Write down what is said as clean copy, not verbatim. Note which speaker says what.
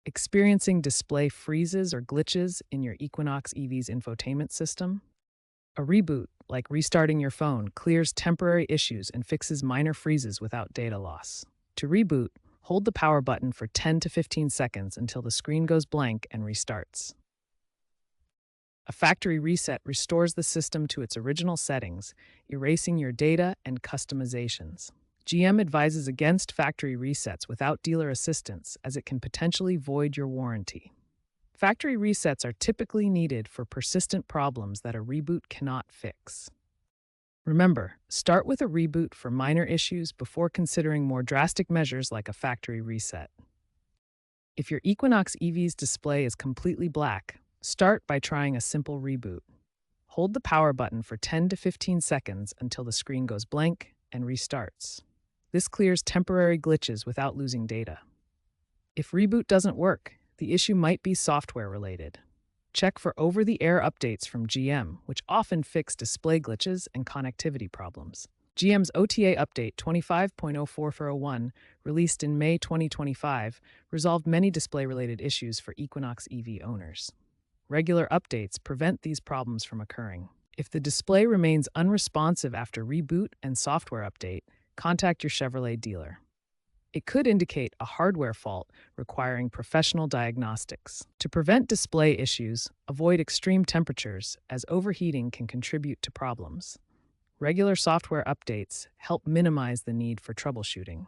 Speaker 1: Experiencing display freezes or glitches in your Equinox EV's infotainment system? A reboot, like restarting your phone, clears temporary issues and fixes minor freezes without data loss. To reboot, hold the power button for 10 to 15 seconds until the screen goes blank and restarts. A factory reset restores the system to its original settings, erasing your data and customizations. GM advises against factory resets without dealer assistance as it can potentially void your warranty. Factory resets are typically needed for persistent problems that a reboot cannot fix. Remember, start with a reboot for minor issues before considering more drastic measures like a factory reset. If your Equinox EV's display is completely black, start by trying a simple reboot. Hold the power button for 10 to 15 seconds until the screen goes blank and restarts. This clears temporary glitches without losing data. If reboot doesn't work, the issue might be software related. Check for over-the-air updates from GM, which often fix display glitches and connectivity problems. GM's OTA update 25.04401, released in May 2025, resolved many display-related issues for Equinox EV owners. Regular updates prevent these problems from occurring. If the display remains unresponsive after reboot and software update, contact your Chevrolet dealer. It could indicate a hardware fault requiring professional diagnostics. To prevent display issues, avoid extreme temperatures, as overheating can contribute to problems. Regular software updates help minimize the need for troubleshooting.